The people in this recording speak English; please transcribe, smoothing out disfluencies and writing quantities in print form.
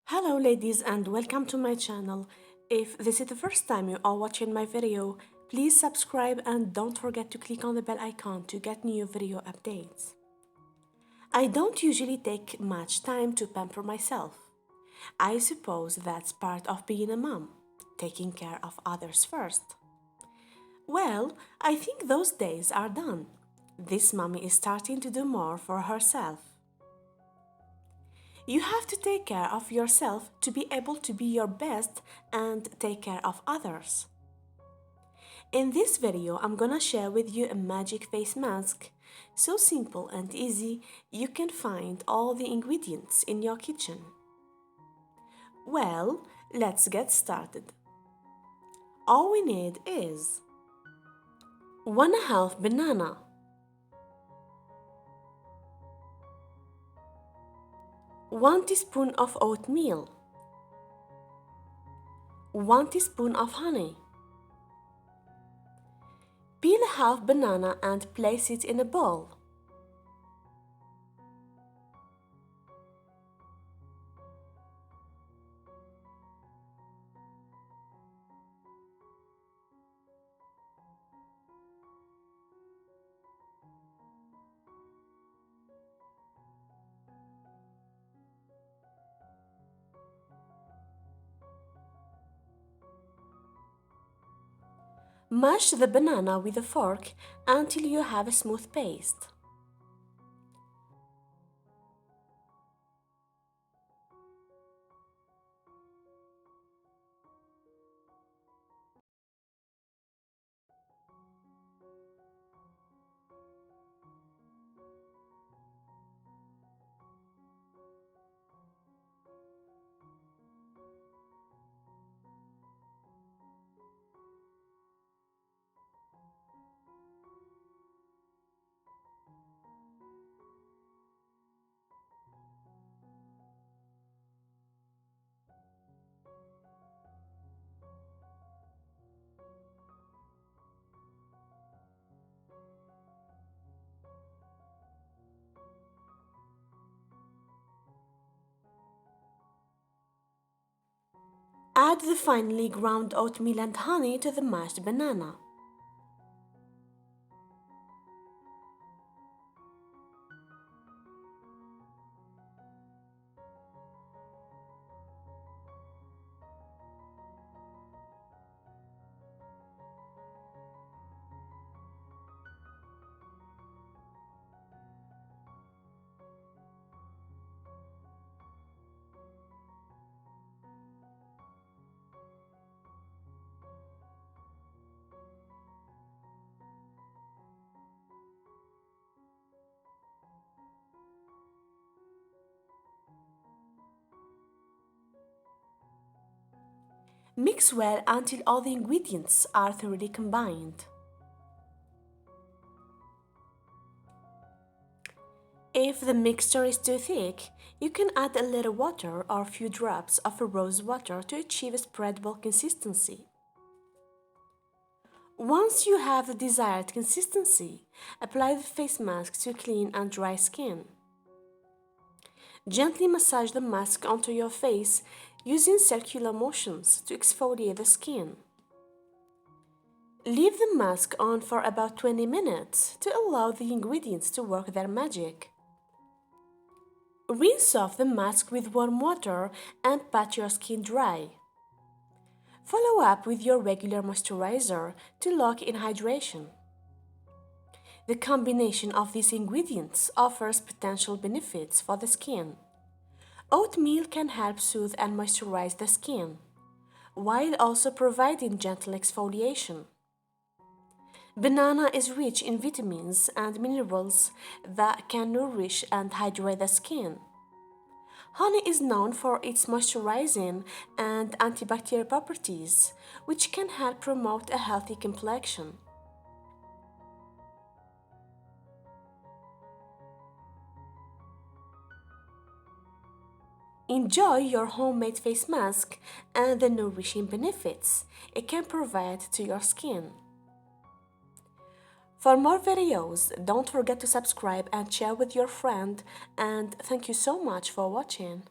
Hello ladies and welcome to my channel. If this is the first time you are watching my video, please subscribe and don't forget to click on the bell icon to get new video updates. I don't usually take much time to pamper myself. I suppose that's part of being a mom, taking care of others first. Well, I think those days are done. This mommy is starting to do more for herself. You have to take care of yourself to be able to be your best and take care of others. In this video, I'm gonna share with you a magic face mask. So simple and easy, you can find all the ingredients in your kitchen. Well, let's get started. All we need is 1/2 banana, 1 teaspoon of oatmeal, 1 teaspoon of honey. Peel a half banana and place it in a bowl. Mash the banana with a fork until you have a smooth paste. Add the finely ground oatmeal and honey to the mashed banana. Mix well until all the ingredients are thoroughly combined. If the mixture is too thick, you can add a little water or a few drops of rose water to achieve a spreadable consistency. Once you have the desired consistency, apply the face mask to clean and dry skin. Gently massage the mask onto your face using circular motions to exfoliate the skin. Leave the mask on for about 20 minutes to allow the ingredients to work their magic. Rinse off the mask with warm water and pat your skin dry. Follow up with your regular moisturizer to lock in hydration. The combination of these ingredients offers potential benefits for the skin. Oatmeal can help soothe and moisturize the skin, while also providing gentle exfoliation. Banana is rich in vitamins and minerals that can nourish and hydrate the skin. Honey is known for its moisturizing and antibacterial properties, which can help promote a healthy complexion. Enjoy your homemade face mask and the nourishing benefits it can provide to your skin. For more videos, don't forget to subscribe and share with your friend, and thank you so much for watching.